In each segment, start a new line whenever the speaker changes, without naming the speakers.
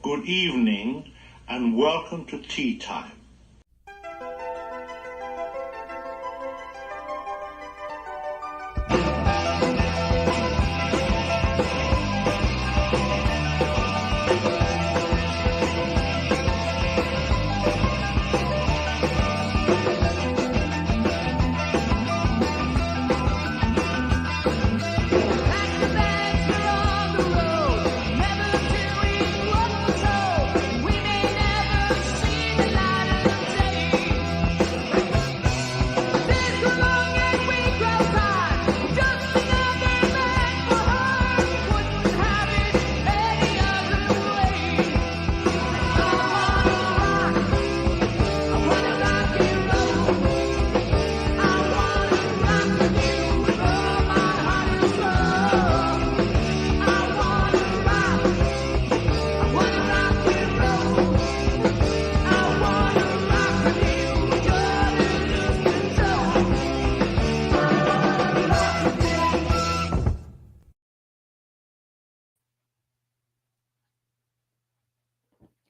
good evening, and welcome to Tea Time.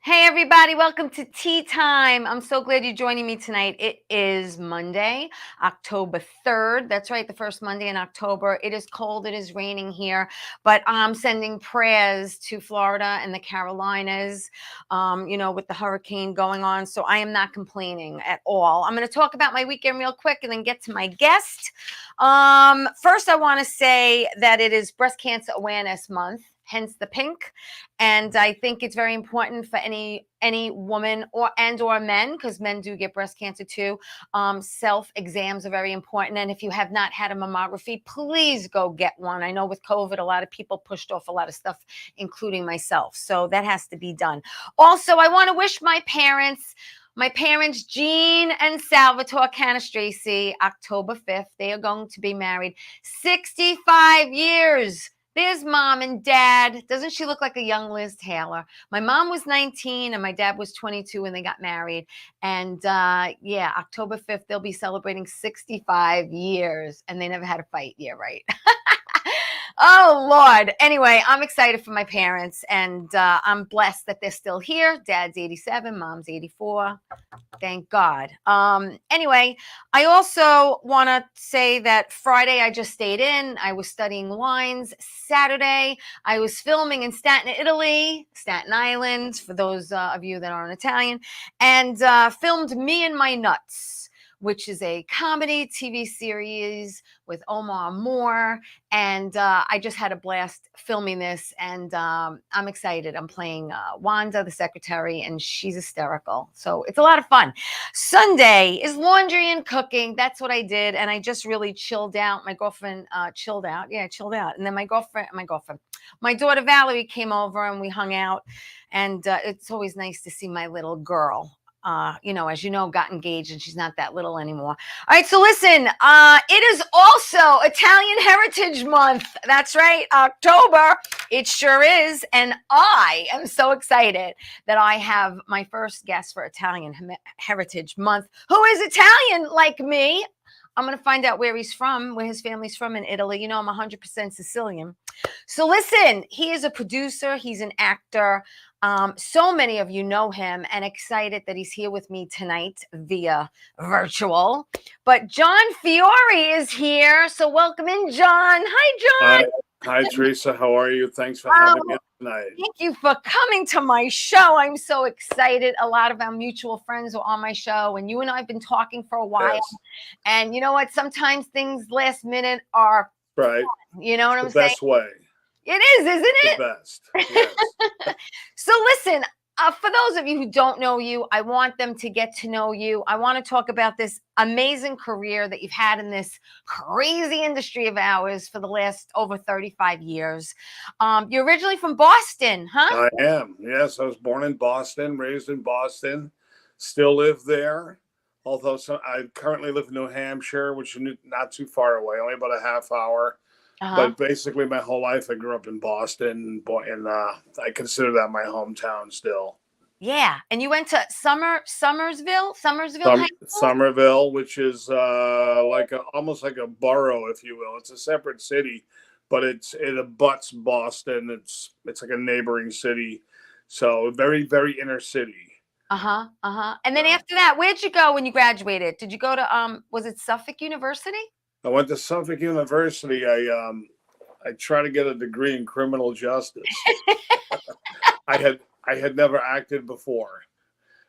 Hey everybody, welcome to Tea Time. I'm so glad you're joining me tonight. It is Monday, October 3rd. That's right, the first Monday in October. It is cold, it is raining here, but I'm sending prayers to Florida and the Carolinas, with the hurricane going on. So I am not complaining at all. I'm going to talk about my weekend real quick and then get to my guest. First, I want to say that it is Breast Cancer Awareness Month, hence the pink. And I think it's very important for any woman or men, because men do get breast cancer too. Self exams are very important. And if you have not had a mammography, please go get one. I know with COVID, a lot of people pushed off a lot of stuff, including myself. So that has to be done. Also, I want to wish my parents, Jean and Salvatore Canastracey, October 5th. They are going to be married 65 years. There's mom and dad. Doesn't she look like a young Liz Taylor? My mom was 19 and my dad was 22 when they got married. And October 5th, they'll be celebrating 65 years. And they never had a fight. Yeah, right. Oh, Lord. Anyway, I'm excited for my parents. And I'm blessed that they're still here. Dad's 87, mom's 84. Thank God. Anyway, I also want to say that Friday I just stayed in. I was studying lines. Saturday I was filming in Staten Island, for those of you that aren't Italian, and filmed Me and My Nuts, which is a comedy TV series with Omar Moore. And I just had a blast filming this, and I'm excited. I'm playing Wanda, the secretary, and she's hysterical. So it's a lot of fun. Sunday is laundry and cooking. That's what I did, and I just really chilled out. My girlfriend chilled out. Yeah, chilled out. And then my daughter Valerie came over, and we hung out. And it's always nice to see my little girl. As you know, got engaged, and she's not that little anymore. All right, so listen, it is also Italian Heritage Month. That's right, October. It sure is. And I am so excited that I have my first guest for Italian Heritage Month, who is Italian like me. I'm going to find out where he's from, where his family's from in Italy. You know, I'm 100% Sicilian. So listen, he is a producer. He's an actor. So many of you know him, and excited that he's here with me tonight via virtual. But John Fiore is here. So welcome in, John. Hi, John.
Hi, Teresa. How are you? Thanks for having me tonight.
Thank you for coming to my show. I'm so excited. A lot of our mutual friends are on my show, and you and I have been talking for a while. Yes. And you know what? Sometimes things last minute are
right.
Fun. You know what I'm saying?
The best way.
It is, isn't it?
The best. Yes.
So listen, for those of you who don't know you, I want them to get to know you. I want to talk about this amazing career that you've had in this crazy industry of ours for the last over 35 years. You're originally from Boston, huh?
I am. Yes, I was born in Boston, raised in Boston, still live there. Although I currently live in New Hampshire, which is not too far away, only about a half hour. But basically, my whole life, I grew up in Boston, and I consider that my hometown still.
Yeah, and you went to Somerville High School?
Somerville, which is almost like a borough, if you will. It's a separate city, but it abuts Boston. It's like a neighboring city So very, very inner city.
And then after that, where'd you go when you graduated? Did you go to was it Suffolk University?
I went to Suffolk University. I tried to get a degree in criminal justice. I had never acted before,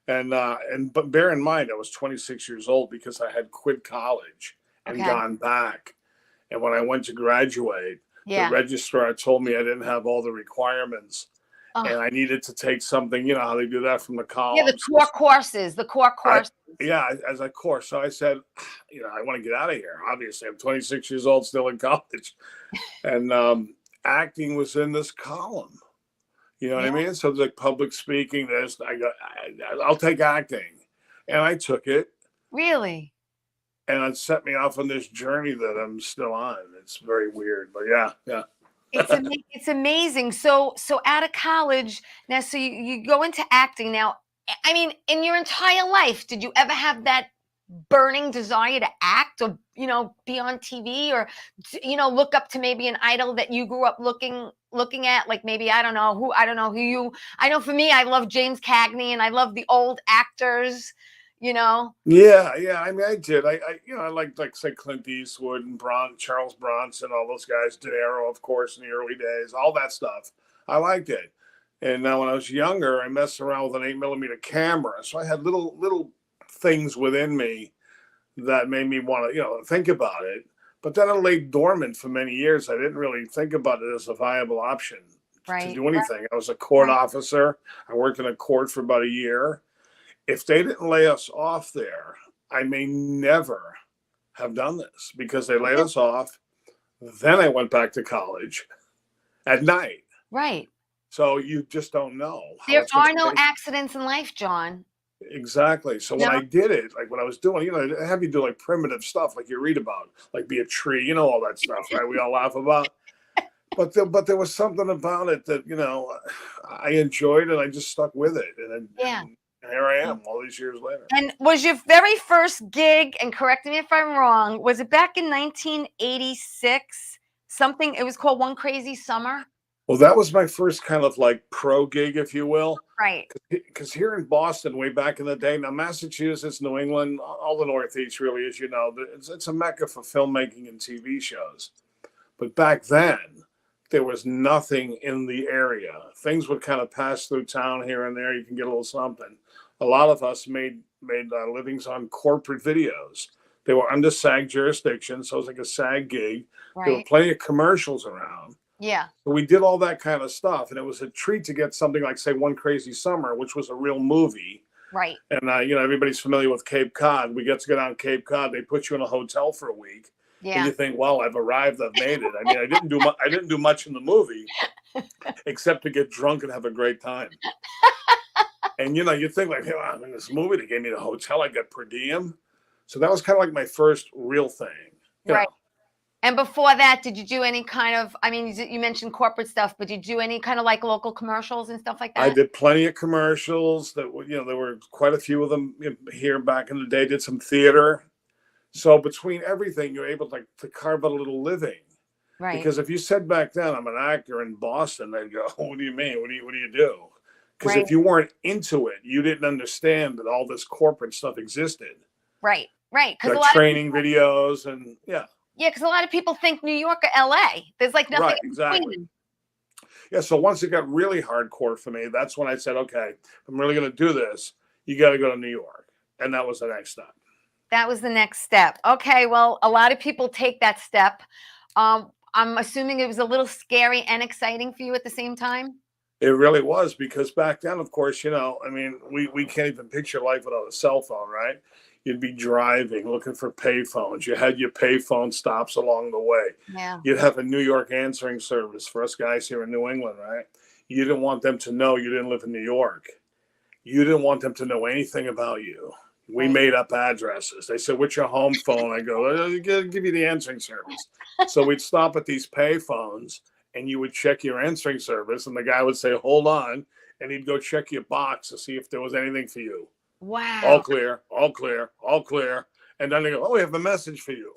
but bear in mind I was 26 years old because I had quit college and gone back. And when I went to graduate, the registrar told me I didn't have all the requirements. And I needed to take something, you know how they do that from the columns.
Yeah, the core courses.
As a course. So I said, you know, I want to get out of here. Obviously, I'm 26 years old, still in college. And acting was in this column. You know what I mean? So it's like public speaking. I'll take acting. And I took it. Really? And it set me off on this journey that I'm still on. It's very weird, but yeah.
It's amazing. So out of college now, so you go into acting now. I mean, in your entire life, did you ever have that burning desire to act, or be on TV, or look up to maybe an idol that you grew up looking at, like maybe I don't know who you. I know for me, I love James Cagney, and I love the old actors.
Yeah. I mean, I did. I liked, like, say, Clint Eastwood and Charles Bronson, all those guys. De Niro, of course, in the early days, all that stuff. I liked it. And now when I was younger, I messed around with an 8mm camera, so I had little things within me that made me want to, think about it. But then I lay dormant for many years. I didn't really think about it as a viable option to do anything. I was a court officer. I worked in a court for about a year. If they didn't lay us off there, I may never have done this, because they laid us off. Then I went back to college at night.
Right.
So you just don't know.
There are no accidents in life, John.
Exactly. So when I did it, like what I was doing, I have you do like primitive stuff, like you read about, like be a tree, all that stuff, right? We all laugh about. But there was something about it that, I enjoyed, and I just stuck with it. And here I am all these years later.
And was your very first gig, and correct me if I'm wrong, was it back in 1986? Something, it was called One Crazy Summer?
Well, that was my first kind of like pro gig, if you will.
Right.
Because here in Boston, way back in the day, now Massachusetts, New England, all the Northeast really, as you know, it's a mecca for filmmaking and TV shows. But back then, there was nothing in the area. Things would kind of pass through town here and there. You can get a little something. A lot of us made livings on corporate videos. They were under SAG jurisdiction, so it was like a SAG gig. Right. There were plenty of commercials around.
Yeah.
So we did all that kind of stuff, and it was a treat to get something like, say, One Crazy Summer, which was a real movie.
Right.
And everybody's familiar with Cape Cod. We get to go down Cape Cod. They put you in a hotel for a week. Yeah. And you think, well, I've arrived, I've made it. I mean, I didn't do much in the movie except to get drunk and have a great time. And you think like, hey, I'm in this movie. They gave me the hotel. I got per diem. So that was kind of like my first real thing.
Right. And before that, did you do any kind of, I mean, you mentioned corporate stuff, but did you do any kind of like local commercials and stuff like that?
I did plenty of commercials. There were quite a few of them here back in the day. Did some theater. So between everything, you're able to carve out a little living. Right. Because if you said back then, I'm an actor in Boston, they'd go, what do you mean? What do you do? Because if you weren't into it, you didn't understand that all this corporate stuff existed.
Right.
Like training videos and
Yeah, because a lot of people think New York or LA. There's like nothing in between.
Yeah, so once it got really hardcore for me, that's when I said, okay, if I'm really going to do this, you got to go to New York. And that was the next step.
That was the next step. Okay, well, a lot of people take that step. I'm assuming it was a little scary and exciting for you at the same time?
It really was, because back then, of course, I mean, we can't even picture life without a cell phone, right? You'd be driving, looking for payphones. You had your payphone stops along the way.
Yeah.
You'd have a New York answering service for us guys here in New England, right? You didn't want them to know you didn't live in New York. You didn't want them to know anything about you. We made up addresses. They said, what's your home phone? I go, I'll give you the answering service. So we'd stop at these payphones, and you would check your answering service, and the guy would say, hold on, and he'd go check your box to see if there was anything for you.
Wow.
All clear, all clear, all clear. And then they go, oh, we have a message for you.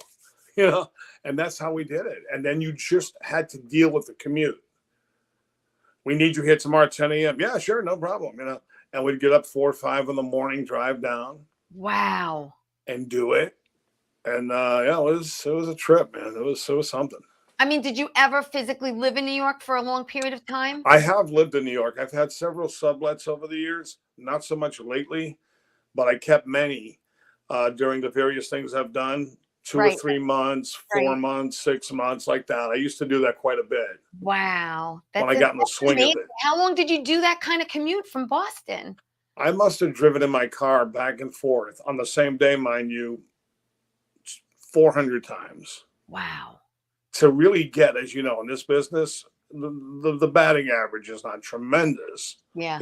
And that's how we did it. And then you just had to deal with the commute. we need you here tomorrow at 10 a.m. Yeah, sure, no problem. And we'd get up 4 or 5 in the morning, drive down.
Wow.
And do it. And yeah, it was a trip, man. It was something.
I mean, did you ever physically live in New York for a long period of time?
I have lived in New York. I've had several sublets over the years, not so much lately, but I kept many during the various things I've done. 2 or 3 months, 4 months, 6 months, like that. I used to do that quite a bit.
Wow.
When I got in the swing of it.
How long did you do that kind of commute from Boston?
I must have driven in my car back and forth on the same day, mind you, 400 times.
Wow.
To really get, as you know, in this business, the batting average is not tremendous.
Yeah.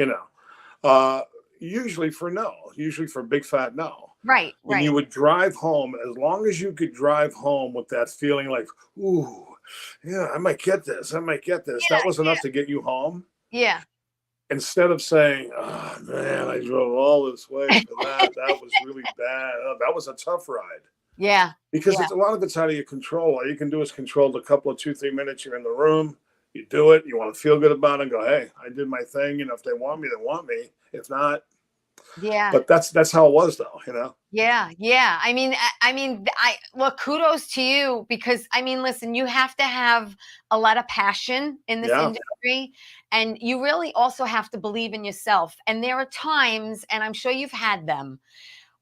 Usually for big fat no.
Right.
And you would drive home, as long as you could drive home with that feeling like, ooh, yeah, I might get this. Yeah, that was enough to get you home.
Yeah.
Instead of saying, oh man, I drove all this way for that. That was really bad. Oh, that was a tough ride.
Yeah.
Because a lot of it's out of your control. All you can do is control the couple of 2-3 minutes you're in the room. You do it. You want to feel good about it and go, hey, I did my thing. If they want me, they want me. If not.
Yeah.
But that's how it was, though,
Yeah. Yeah. I mean, kudos to you, because listen, you have to have a lot of passion in this industry, and you really also have to believe in yourself. And there are times, and I'm sure you've had them,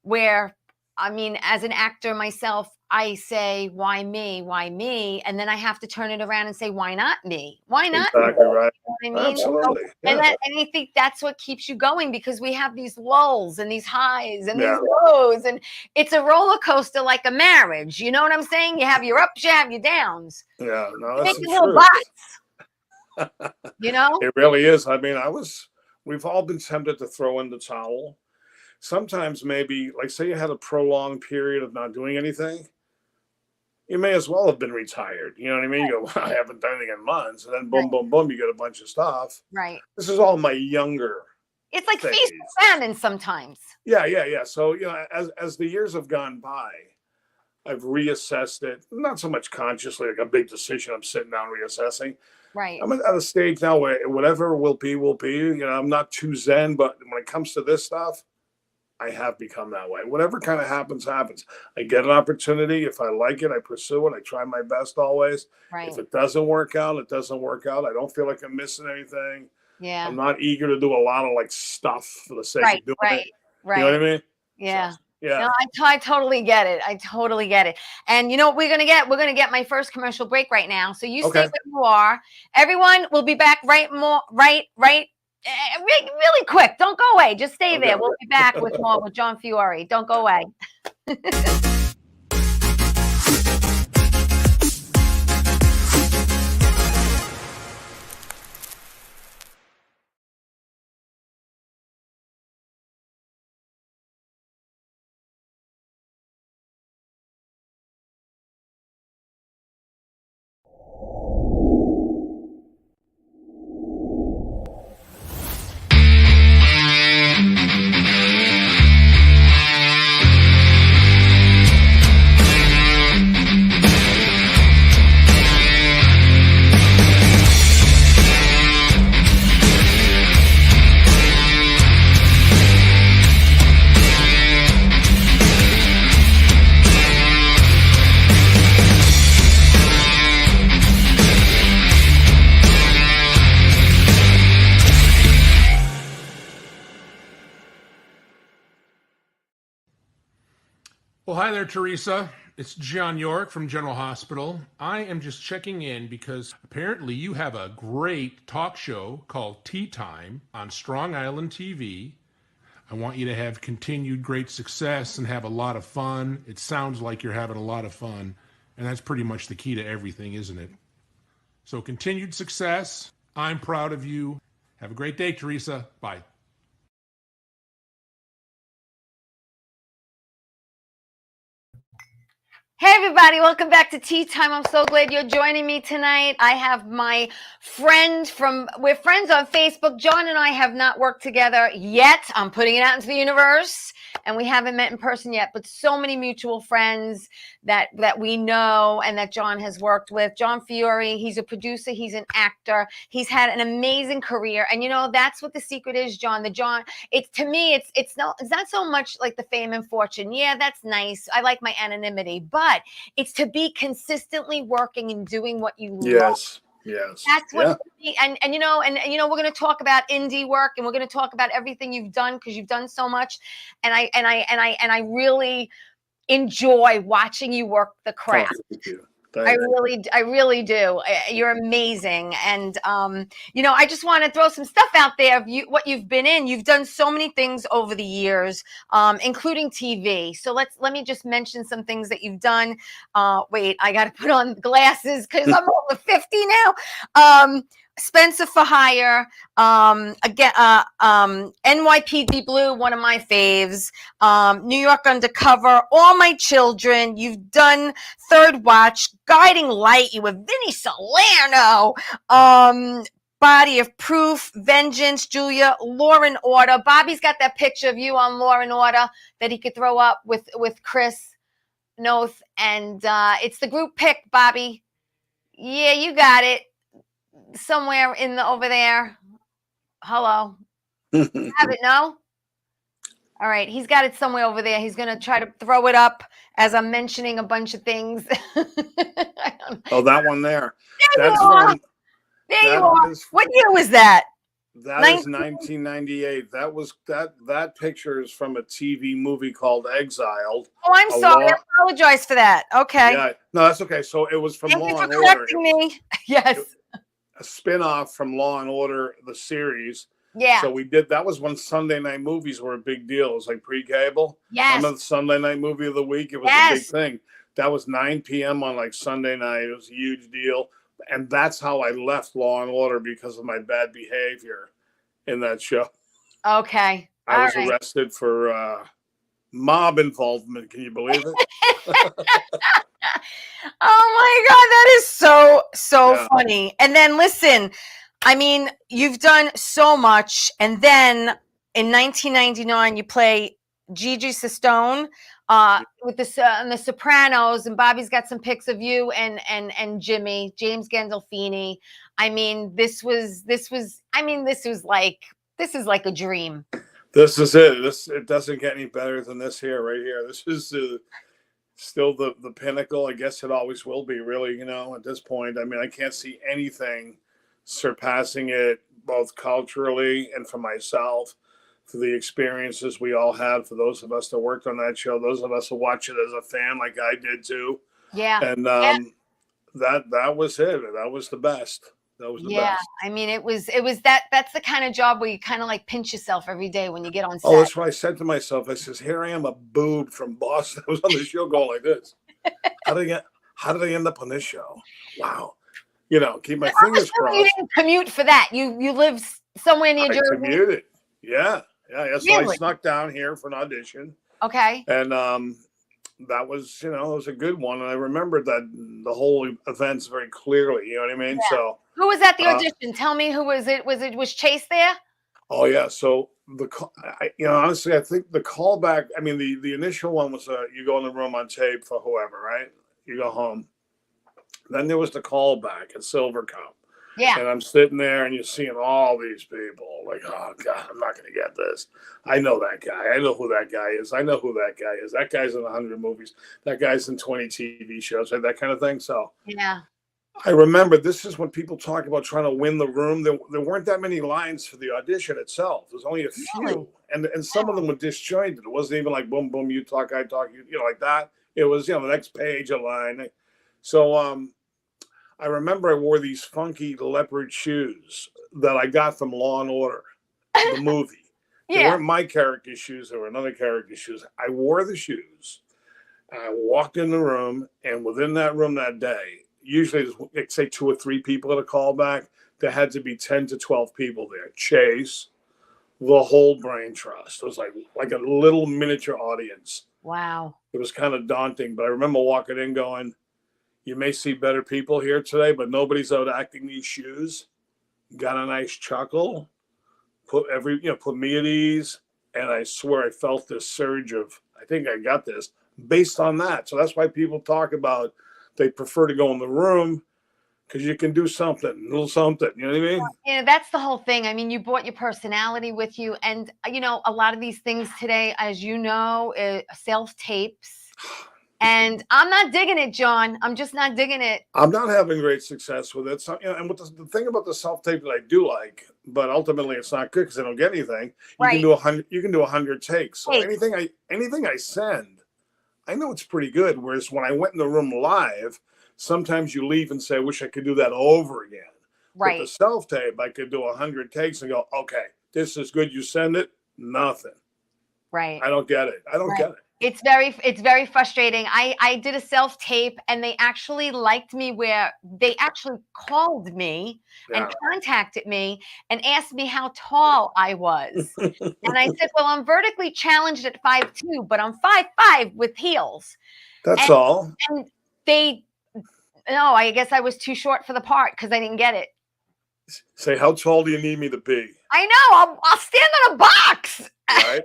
where, as an actor myself, I say, why me? Why me? And then I have to turn it around and say, why not me? Why not?
Exactly right.
You know what I mean?
Absolutely.
And I think that's what keeps you going, because we have these lulls and these highs and these lows, and it's a roller coaster like a marriage. You know what I'm saying? You have your ups, you have your downs.
Yeah, no, that's
the
true.
Bots,
It really is. We've all been tempted to throw in the towel. Sometimes maybe, like, say you had a prolonged period of not doing anything, you may as well have been retired. You know what I mean? You go, well, I haven't done anything in months. And then boom, boom, boom, you get a bunch of stuff.
Right.
This is all my younger.
It's like feast and famine sometimes.
Yeah. So, as the years have gone by, I've reassessed it. Not so much consciously, like a big decision I'm sitting down reassessing.
Right.
I'm at a stage now where whatever will be, will be. I'm not too zen, but when it comes to this stuff, I have become that way. Whatever kind of happens, happens. I get an opportunity. If I like it, I pursue it. I try my best always.
Right.
If it doesn't work out, it doesn't work out. I don't feel like I'm missing anything.
Yeah.
I'm not eager to do a lot of stuff for the sake of doing it.
Right.
You know what I mean?
Yeah.
So, yeah.
No, I totally get it. I totally get it. And you know what we're gonna get? We're gonna get my first commercial break right now. So you stay where you are. Everyone will be back really quick. Don't go away. Just stay there. We'll be back with more with John Fiore. Don't go away.
Well, hi there, Teresa. It's John York from General Hospital. I am just checking in because apparently you have a great talk show called Tea Time on Strong Island TV. I want you to have continued great success and have a lot of fun. It sounds like you're having a lot of fun, and that's pretty much the key to everything, isn't it? So continued success. I'm proud of you. Have a great day, Teresa. Bye.
Hey everybody, welcome back to Tea Time. I'm so glad you're joining me tonight. I have my friend we're friends on Facebook. John and I have not worked together yet. I'm putting it out into the universe, and we haven't met in person yet, but so many mutual friends that we know and that John has worked with. John Fiore, he's a producer, he's an actor. He's had an amazing career, and that's what the secret is, John. It's, to me, it's not so much like the fame and fortune. Yeah, that's nice. I like my anonymity, but it's to be consistently working and doing what you love.
Yes.
That's what, and we're going to talk about indie work, and we're going to talk about everything you've done, because you've done so much, and I really enjoy watching you work the craft.
Oh, thank you.
I really do. You're amazing. And, I just want to throw some stuff out there of what you've been in. You've done so many things over the years, including TV. So let me just mention some things that you've done. Wait, I got to put on glasses because I'm over 50 now. Spencer for Hire, again, NYPD Blue, one of my faves, New York Undercover, All My Children. You've done Third Watch, Guiding Light. You were Vinnie Salerno, Body of Proof, Vengeance, Julia, Law and Order. Bobby's got that picture of you on Law and Order that he could throw up with Chris Noth, and it's the group pic, Bobby. Yeah, you got it. Somewhere over there. Hello. Have it? No? All right. He's got it somewhere over there. He's going to try to throw it up as I'm mentioning a bunch of things.
Oh, that one there.
There you are. What year was that?
That is 1998. That picture is from a TV movie called Exiled.
Oh, I'm sorry. I apologize for that. Okay.
Yeah. No, that's okay. So it was from
Thank
Law
you for
and
correcting
Order.
me. Yes.
A spin-off from Law and Order, the series.
Yeah.
So we did, that was when Sunday night movies were a big deal. It was like pre-cable.
Yes.
Remember the Sunday night movie of the week? It was a big thing. That was 9 p.m. on like Sunday night. It was a huge deal. And that's how I left Law and Order, because of my bad behavior in that show.
Okay.
I was arrested for mob involvement. Can you believe it?
Oh my God, that is so funny. And then listen, I mean, you've done so much, and then in 1999 you play Gigi Sistone with the Sopranos, and Bobby's got some pics of you and James Gandolfini. I mean, this is like a dream.
This is it. It doesn't get any better than this here, right here. This is still the pinnacle. I guess it always will be, really, at this point. I mean, I can't see anything surpassing it, both culturally and for myself, for the experiences we all had, for those of us that worked on that show, those of us who watch it as a fan like I did too.
Yeah.
And that was it. That was the best. That was the best.
I mean, it was that's the kind of job where you kind of like pinch yourself every day when you get on set.
Oh, that's what I said to myself. I says, here I am, a boob from Boston. I was on the show going like this. How did I end up on this show? Wow. Keep my fingers crossed. You
didn't commute for that. You live somewhere near Jersey.
I commuted. Yeah. So
really?
I snuck down here for an audition.
Okay.
And that was, it was a good one. And I remembered that the whole events very clearly. You know what I mean?
Yeah.
So
who was at the audition? Tell me, who was it? Was Chase there?
Oh yeah. So honestly, I think the callback. I mean, the initial one was you go in the room on tape for whoever, right? You go home. Then there was the callback at Silver Cup.
Yeah.
And I'm sitting there, and you're seeing all these people. Like, oh God, I'm not going to get this. I know that guy. I know who that guy is. I know who that guy is. That guy's in 100 movies. That guy's in 20 TV shows. That kind of thing. So
yeah.
I remember this is when people talk about trying to win the room. There weren't that many lines for the audition itself. There's only a few, and some of them were disjointed. It wasn't even like boom, boom, you talk, I talk, like that. It was the next page a line. So I remember I wore these funky leopard shoes that I got from Law and Order, the movie. They weren't my character shoes. They were another character's shoes. I wore the shoes. And I walked in the room, and within that room that day, usually there's, say, 2 or 3 people at a callback. There had to be 10 to 12 people there. Chase, the whole brain trust. It was like a little miniature audience
Wow.
It was kind of daunting, but I remember walking in going, you may see better people here today, but nobody's out acting these shoes. Got a nice chuckle, put me at ease. And I swear I felt this surge of, I think I got this based on that. So that's why people talk about they prefer to go in the room because you can do something, a little something. You know what I mean?
That's the whole thing. I mean, you brought your personality with you. And, a lot of these things today, as you know, self-tapes. And I'm not digging it, John. I'm just not digging it.
I'm not having great success with it. So, and what the thing about the self-tape that I do like, but ultimately it's not good because I don't get anything. You
Right.
can do 100. You can do 100 takes. So anything I send, I know it's pretty good. Whereas when I went in the room live, sometimes you leave and say, I wish I could do that over again.
Right.
With the self-tape, I could do 100 takes and go, okay, this is good. You send it, nothing.
Right.
I don't get it. I don't get it.
It's very frustrating. I did a self-tape and they actually liked me where they actually called me and contacted me and asked me how tall I was. And I said, well, I'm vertically challenged at 5'2", but I'm 5'5" with heels.
That's all.
And no, I guess I was too short for the part because I didn't get it.
Say, how tall do you need me to be?
I know. I'll stand on a box.
Right.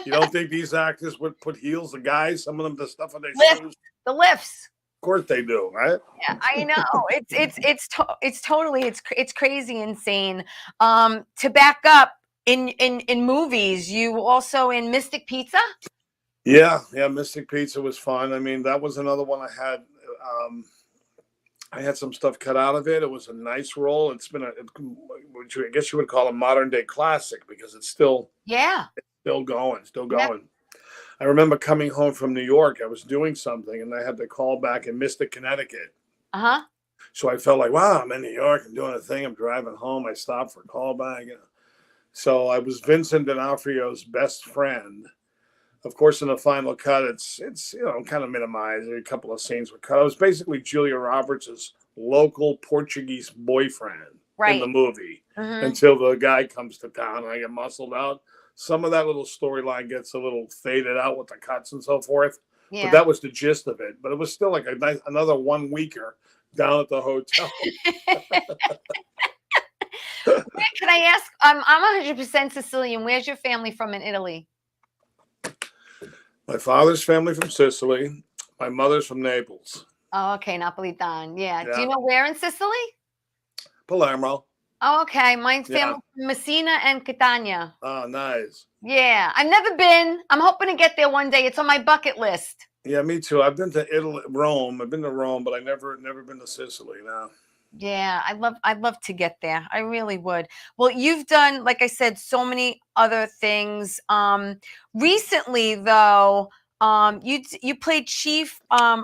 You don't think these actors would put heels, the guys, some of them, the stuff on their shoes?
The lifts.
Of course they do, right?
Yeah, I know. It's totally crazy insane. To back up, in movies, you also in Mystic Pizza?
Yeah, Mystic Pizza was fun. I mean, that was another one I had some stuff cut out of it. It was a nice role. It's been which I guess you would call a modern day classic because it's still going. Yeah. I remember coming home from New York. I was doing something and I had to call back in Mystic, Connecticut. So I felt like, wow, I'm in New York. I'm doing a thing. I'm driving home. I stopped for a callback. So I was Vincent D'Onofrio's best friend. Of course, in the final cut, it's kind of minimized. A couple of scenes were cut. I was basically Julia Roberts' local Portuguese boyfriend in the movie until the guy comes to town and I get muscled out. Some of that little storyline gets a little faded out with the cuts and so forth. Yeah. But that was the gist of it. But it was still like another 1 weeker down at the hotel.
Can I ask? I'm 100% Sicilian. Where's your family from in Italy?
My father's family from Sicily. My mother's from Naples.
Oh, okay. Napolitan. Yeah. Do you know where in Sicily?
Palermo.
Oh, okay. Mine's family from Messina and Catania.
Oh, nice.
Yeah. I've never been. I'm hoping to get there one day. It's on my bucket list.
Yeah, me too. I've been to Rome. I've been to Rome, but I never been to Sicily. No.
Yeah, I'd love to get there. I really would. Well, you've done, like I said, so many other things. Recently, though, you played Chief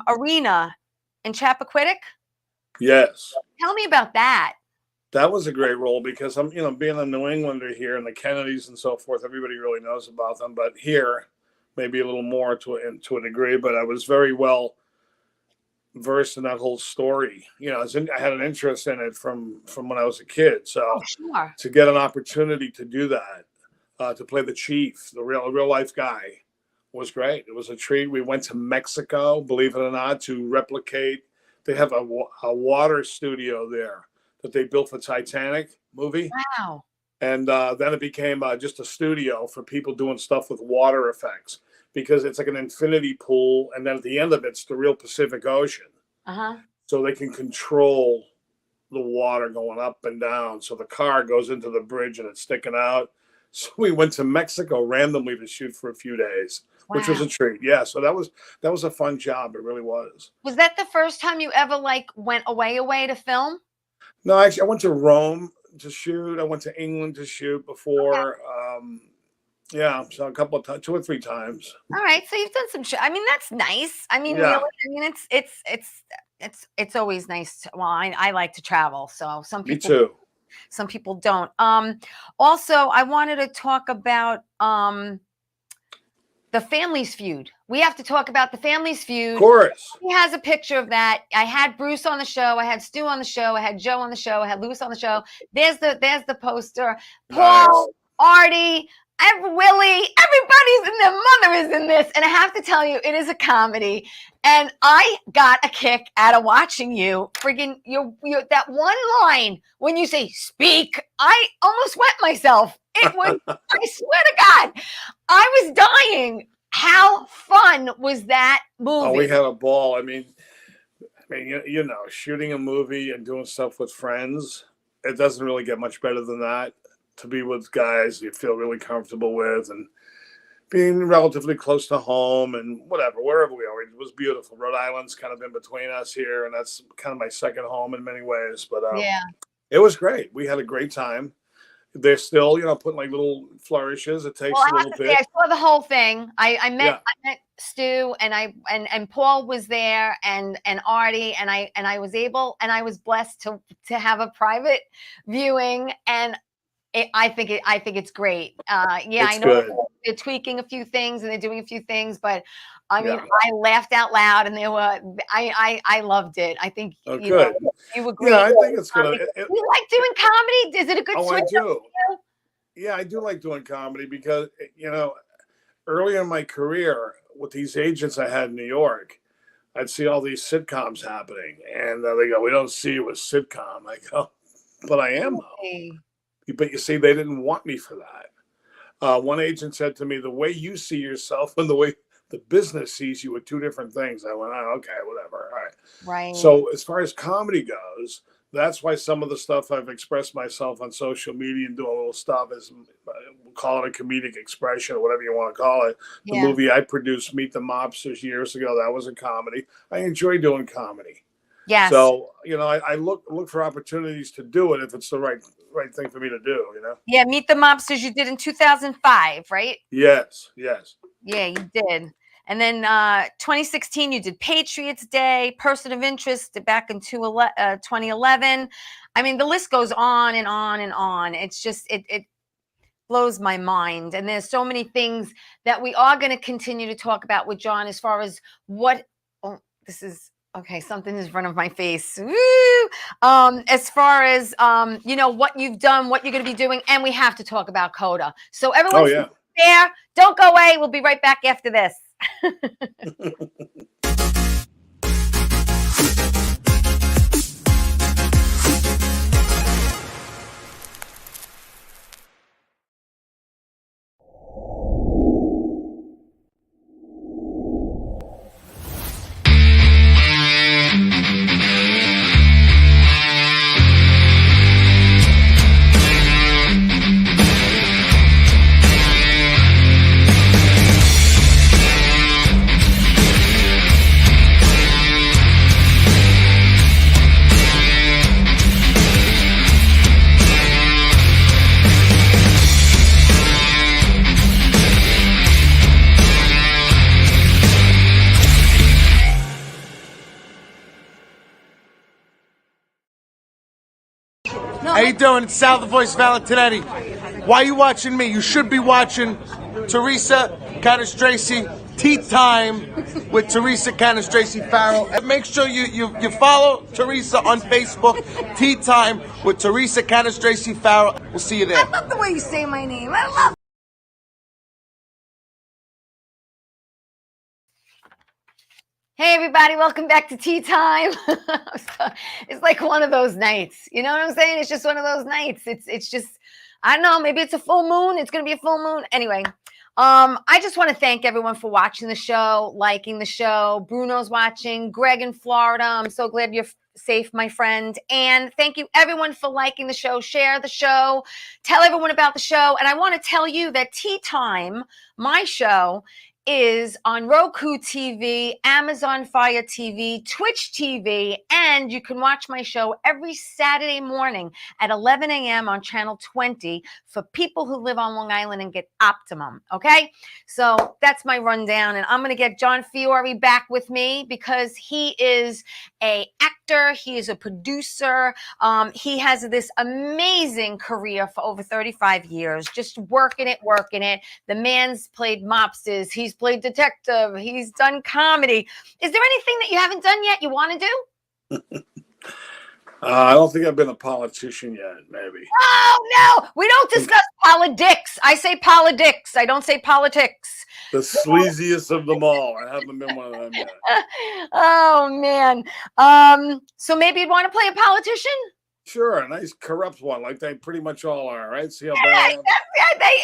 Arena in Chappaquiddick.
Yes.
Tell me about that.
That was a great role because I'm, being a New Englander here and the Kennedys and so forth, everybody really knows about them. But here, maybe a little more to a degree. But I was very well versed in that whole story. I had an interest in it from when I was a kid. So to get an opportunity to do that, to play the chief, the real life guy, was great. It was a treat. We went to Mexico, believe it or not, to replicate. They have a water studio there that they built for Titanic movie.
Wow.
And then it became just a studio for people doing stuff with water effects because it's like an infinity pool. And then at the end of it's the real Pacific Ocean. So they can control the water going up and down. So the car goes into the bridge and it's sticking out. So we went to Mexico randomly to shoot for a few days, which was a treat. Yeah. So that was a fun job. It really was. Was that the first time you ever went away to film? No, actually, I went to Rome to shoot. I went to England to shoot before. Okay. So a couple of times, 2 or 3 times. All right, so you've done some. I mean, that's nice. I mean, really, I mean, it's always nice. Well, I like to travel, so some people. Me too. Some people don't. Also, I wanted to talk about the Family's Feud. We have to talk about the Family's Feud. Of course. He has a picture of that. I had Bruce on the show. I had Stu on the show. I had Joe on the show. I had Louis on the show. There's the poster. Paul, Artie,
Willie, everybody's in their mother is in this. And I have to tell you, it is a comedy. And I got a kick out of watching you. Friggin' you that one line when you say speak, I almost wet myself. It was, I swear to God, I was dying. How fun was that movie?
Oh, we had a ball. I mean, you know, shooting a movie and doing stuff with friends, it doesn't really get much better than that. To be with guys you feel really comfortable with and being relatively close to home and whatever, wherever we are. It was beautiful. Rhode Island's kind of in between us here, and that's kind of my second home in many ways. But
yeah,
it was great. We had a great time. They're still, you know, putting like little flourishes. It takes a little bit.
I saw the whole thing. I met
Yeah.
I met Stu and Paul was there and Artie and I was able and I was blessed to have a private viewing and I think it's great. Yeah,
It's
I know
good.
they're tweaking a few things and they're doing a few things, but I mean,
Yeah.
I laughed out loud and I loved it. I think
Oh,
you
good.
know, you agree.
Yeah, I think it's gonna.
You like doing comedy? Is it a good
Oh, I
switch up
do.
for you?
Yeah, I do like doing comedy because, you know, early in my career with these agents I had in New York, I'd see all these sitcoms happening, and they go, "We don't see you as sitcom." I go, "But I am though."
Hey.
But you see, they didn't want me for that. One agent said to me, "The way you see yourself and the way the business sees you are two different things." I went, "Oh, okay, whatever, all right."
Right.
So as far as comedy goes, that's why some of the stuff I've expressed myself on social media and doing a little stuff is, we'll call it a comedic expression or whatever you want to call it. The
Yeah.
movie I produced, Meet the Mobsters, years ago, that was a comedy. I enjoy doing comedy.
Yes.
So, you know, I look for opportunities to do it if it's the right thing for me to do, you know?
Yeah, Meet the Mobsters you did in 2005, right?
Yes.
Yeah, you did. And then 2016, you did Patriots Day, Person of Interest back in 2011. I mean, the list goes on and on and on. It's just, it blows my mind. And there's so many things that we are going to continue to talk about with John as far as what, oh, this is, okay, something is in front of my face. Woo! As far as, you know, what you've done, what you're going to be doing, and we have to talk about Coda. So everyone
Oh, yeah.
there, don't go away. We'll be right back after this.
How you doing? It's Sal the Voice Valentinetti. Why are you watching me? You should be watching Teresa Canastraci Tea Time with Teresa Canastraci Farrell. And make sure you follow Teresa on Facebook. Tea Time with Teresa Canastraci Farrell. We'll see you there.
I love the way you say my name. I love.
Hey everybody, welcome back to Tea Time. It's like one of those nights. You know what I'm saying? It's just one of those nights. It's just, I don't know, maybe it's a full moon. It's gonna be a full moon. Anyway, I just want to thank everyone for watching the show, liking the show. Bruno's watching, Greg in Florida. I'm so glad you're safe, my friend. And thank you everyone for liking the show. Share the show, tell everyone about the show. And I want to tell you that Tea Time, my show, is on Roku TV, Amazon Fire TV, Twitch TV, and you can watch my show every Saturday morning at 11 a.m. on Channel 20 for people who live on Long Island and get Optimum, okay? So that's my rundown, and I'm going to get John Fiore back with me because he is an actor, he is a producer, he has this amazing career for over 35 years, just working it. The man's played mobsters, he's played detective, he's done comedy. Is there anything that you haven't done yet you want to do?
I don't think I've been a politician yet. Maybe
Oh no, we don't discuss politics. I say politics. I don't say politics.
the sleaziest of them all. I haven't been one of them yet.
Oh man. So maybe you'd want to play a politician?
Sure, a nice corrupt one, like they pretty much all are, right? See how
Yeah,
bad I am?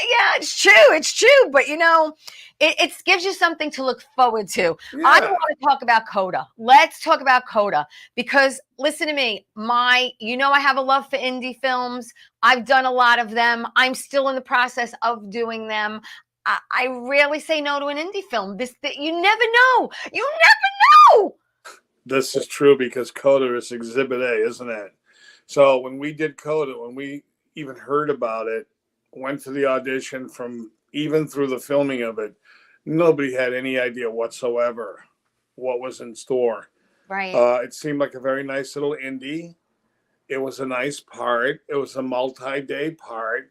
yeah, it's true. It's true. But it gives you something to look forward to.
Yeah.
I want to talk about Coda. Let's talk about Coda because listen to me. I have a love for indie films. I've done a lot of them. I'm still in the process of doing them. I rarely say no to an indie film. You never know. You never know.
This is true because Coda is Exhibit A, isn't it? So when we did Coda, when we even heard about it, went to the audition even through the filming of it, nobody had any idea whatsoever what was in store.
Right.
It seemed like a very nice little indie. It was a nice part. It was a multi-day part.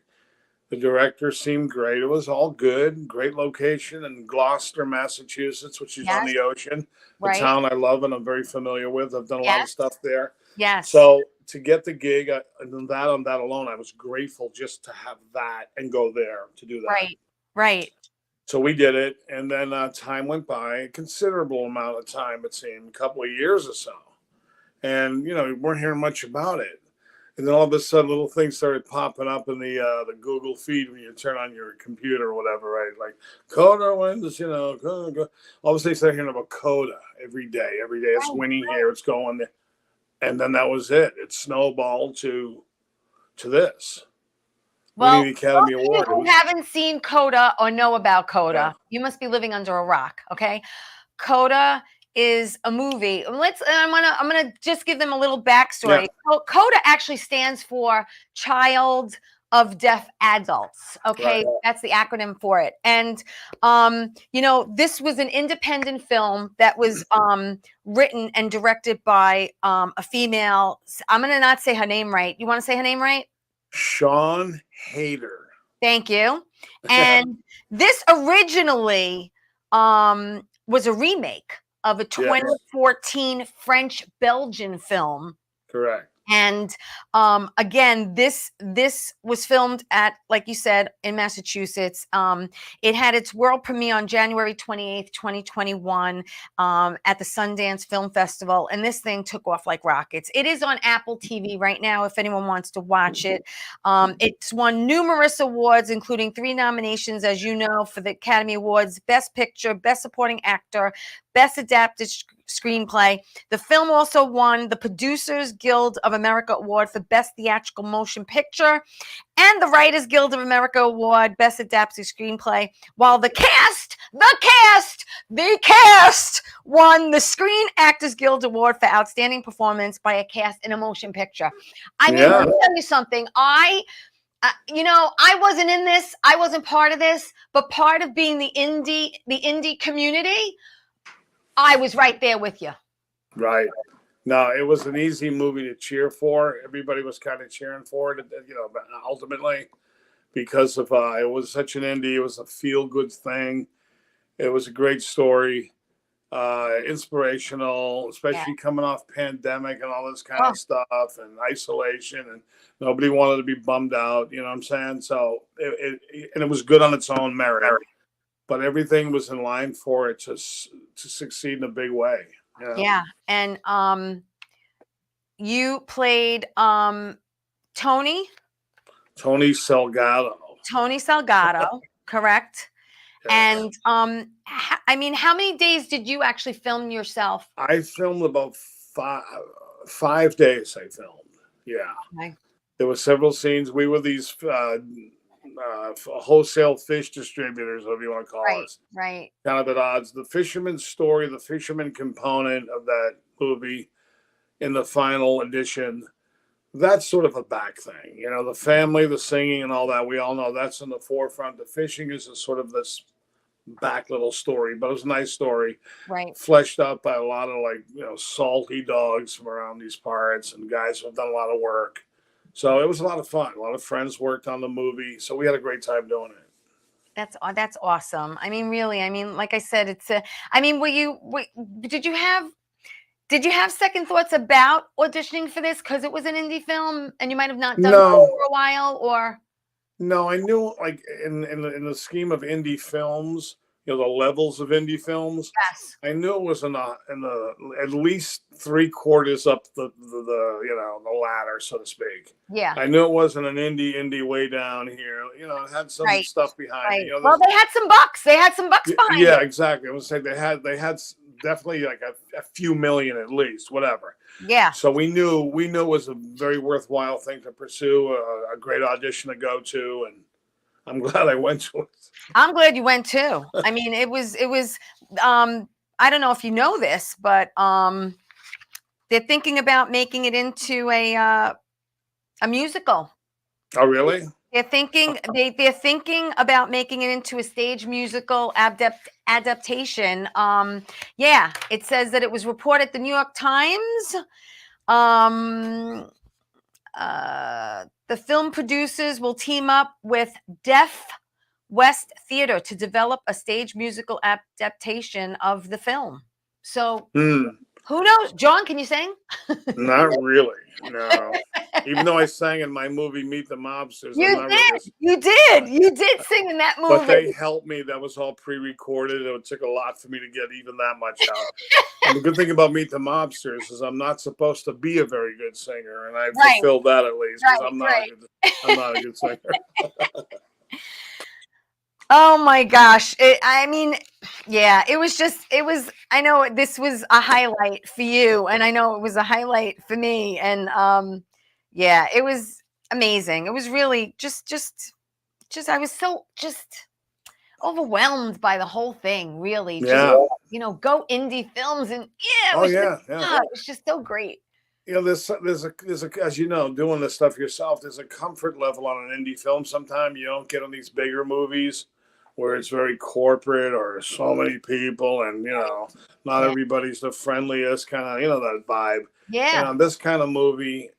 The director seemed great. It was all good. Great location in Gloucester, Massachusetts, which is on the ocean.
Right.
A town I love and I'm very familiar with. I've done a lot of stuff there.
Yes.
So to get the gig, on that alone, I was grateful just to have that and go there to do that.
Right. Right.
So we did it, and then time went by, a considerable amount of time, it seemed, a couple of years or so. And, we weren't hearing much about it. And then all of a sudden, little things started popping up in the Google feed when you turn on your computer or whatever, right? Like, Coda wins, Coda. All of a sudden, you start hearing about Coda every day. Every day, it's winning here, it's going there. And then that was it. It snowballed to this.
Well,
winning the Academy Award.
Who haven't seen Coda or know about Coda, you must be living under a rock. Okay, Coda is a movie. I'm gonna just give them a little backstory.
Yeah.
Coda actually stands for Child of Deaf Adults. Okay,
Right.
that's the acronym for it. And this was an independent film that was written and directed by a female. I'm gonna not say her name right. You want to say her name right?
Sean Hayter.
Thank you. And this originally was a remake of a 2014 French-Belgian film.
Correct.
And again, this was filmed at, like you said, in Massachusetts. It had its world premiere on January 28th, 2021 at the Sundance Film Festival. And this thing took off like rockets. It is on Apple TV right now if anyone wants to watch it. It's won numerous awards, including 3 nominations, as you know, for the Academy Awards: Best Picture, Best Supporting Actor, Best Adapted Screenplay. The film also won the Producers Guild of America Award for Best Theatrical Motion Picture and the Writers Guild of America Award, Best Adapted Screenplay, while the cast won the Screen Actors Guild Award for Outstanding Performance by a Cast in a Motion Picture. I mean, let me tell you something. I wasn't in this. I wasn't part of this, but part of being the indie community, I was right there with you.
Right. No, it was an easy movie to cheer for. Everybody was kind of cheering for it, ultimately, because of it was such an indie. It was a feel-good thing. It was a great story, inspirational, especially coming off pandemic and all this kind of stuff and isolation, and nobody wanted to be bummed out. You know what I'm saying? So it was good on its own merit. But everything was in line for it to succeed in a big way.
Yeah. And you played Tony
Salgado.
Tony Salgado, correct? Yes. And I mean, how many days did you actually film yourself?
I filmed about 5 days. I filmed. Yeah. Okay. There were several scenes. We were these wholesale fish distributors, whatever you want to call us.
Right.
Kind of at odds. The fisherman's story, the fisherman component of that movie in the final edition, that's sort of a back thing. The family, the singing and all that, we all know that's in the forefront. The fishing is a sort of this back little story, but it was a nice story.
Right.
Fleshed out by a lot of salty dogs from around these parts and guys who have done a lot of work. So it was a lot of fun. A lot of friends worked on the movie. So we had a great time doing it.
That's awesome. I mean, really, like I said, did you have Did you have second thoughts about auditioning for this because it was an indie film and you might have not done film
No,
for a while, or?
no, I knew like in the scheme of indie films, the levels of indie films.
Yes.
I knew it was in the at least 3/4 up the ladder, so to speak.
Yeah.
I knew it wasn't an indie way down here. It had some
Right.
stuff behind
Right.
it.
Well, they had some bucks. They had some bucks behind
Yeah,
it.
exactly. I would say they had definitely like a few million at least, whatever.
Yeah.
So we knew it was a very worthwhile thing to pursue, a great audition to go to, and I'm glad I went to it.
I'm glad you went too. I mean, it was I don't know if you know this, but they're thinking about making it into a musical.
Oh, really?
They're thinking about making it into a stage musical adaptation. Yeah, it says that it was reported at the New York Times. The film producers will team up with Deaf West Theater to develop a stage musical adaptation of the film. So who knows? John, can you sing?
Not really. No. Even though I sang in my movie Meet the Mobsters,
You did sing in that movie.
But they helped me. That was all pre-recorded. It took a lot for me to get even that much out. And the good thing about Meet the Mobsters is I'm not supposed to be a very good singer, and I fulfilled that at least because I'm not a good singer.
Oh my gosh. I mean, yeah, it was, I know this was a highlight for you, and I know it was a highlight for me. And yeah, it was amazing. It was really just I was so just overwhelmed by the whole thing, really.
Yeah.
Just, go indie films, and it was just so great.
There's a as you know, doing this stuff yourself, there's a comfort level on an indie film. Sometimes you don't get on these bigger movies where it's very corporate or so many people, and not everybody's the friendliest kind of that vibe.
Yeah.
And this kind of movie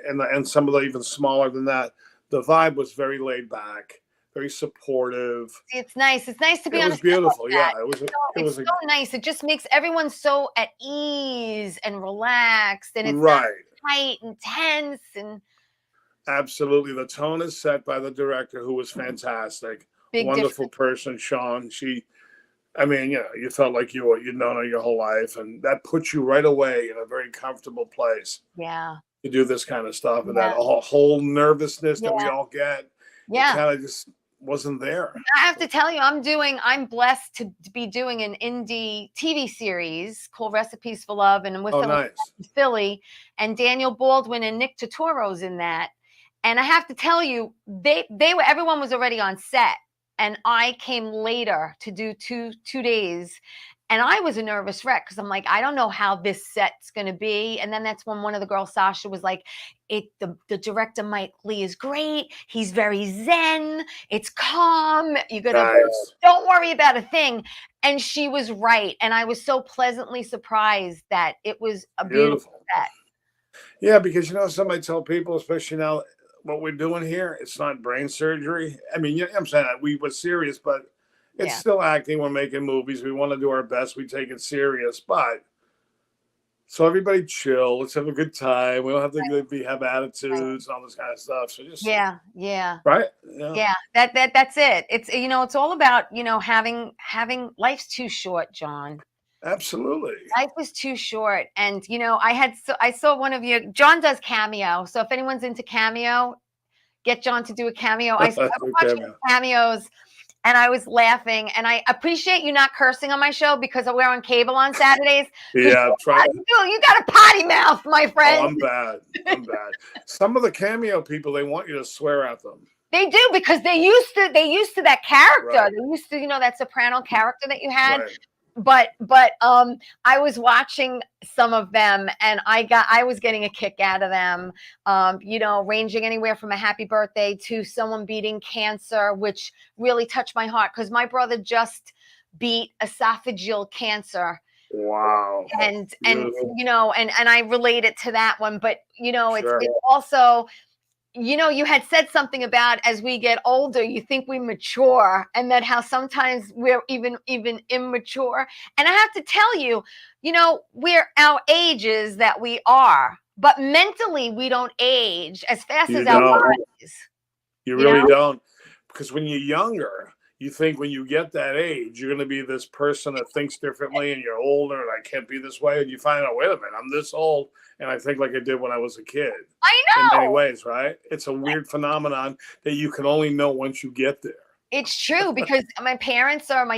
and some of the even smaller than that, the vibe was very laid back, very supportive.
It's nice. It's nice to be on.
It was beautiful.
Like
Yeah,
it was so nice. It just makes everyone so at ease and relaxed, and it's
right,
tight and tense, and
absolutely. The tone is set by the director, who was fantastic. Wonderful person, Sean. You felt like you'd known her your whole life, and that puts you right away in a very comfortable place.
Yeah.
To do this kind of stuff, and that whole nervousness that we all get.
Yeah.
It kind of just wasn't there.
I have to tell you, I'm blessed to be doing an indie TV series called Recipes for Love, and with Philly, and Daniel Baldwin and Nick Totoro's in that. And I have to tell you, everyone was already on set, and I came later to do two days. And I was a nervous wreck because I'm like, I don't know how this set's going to be. And then that's when one of the girls, Sasha, was like, the director, Mike Lee, is great. He's very zen. It's calm. You got to don't worry about a thing. And she was right. And I was so pleasantly surprised that it was a beautiful set.
Yeah, because somebody tell people, especially now, what we're doing here, it's not brain surgery. I mean, I'm saying that we were serious, but it's still acting. We're making movies. We want to do our best. We take it serious, but so everybody chill. Let's have a good time. We don't have to have attitudes and all this kind of stuff. So just right.
Yeah. That's it. It's it's all about having life's too short, John.
Absolutely.
Life was too short. And I saw one of you. John does Cameo. So if anyone's into Cameo, get John to do a cameo. I was watching cameos, and I was laughing. And I appreciate you not cursing on my show because we're on cable on Saturdays.
Yeah, try.
You got a potty mouth, my friend.
Oh, I'm bad. Some of the Cameo people, they want you to swear at them.
They do, because they used to that character. Right. They used to, that soprano character that you had. Right. But I was watching some of them, and I was getting a kick out of them, ranging anywhere from a happy birthday to someone beating cancer, which really touched my heart because my brother just beat esophageal cancer.
Wow.
And I relate it to that one, but it's also you had said something about as we get older, you think we mature, and that how sometimes we're even immature. And I have to tell you, we're our ages that we are, but mentally we don't age as fast
You
as our
don't.
bodies.
You really don't. Because when you're younger, you think when you get that age, you're going to be this person that thinks differently, and you're older and I can't be this way. And you find out, wait a minute, I'm this old and I think like I did when I was a kid.
I
In many
know.
ways, right? It's a weird phenomenon that you can only know once you get there.
It's true, because my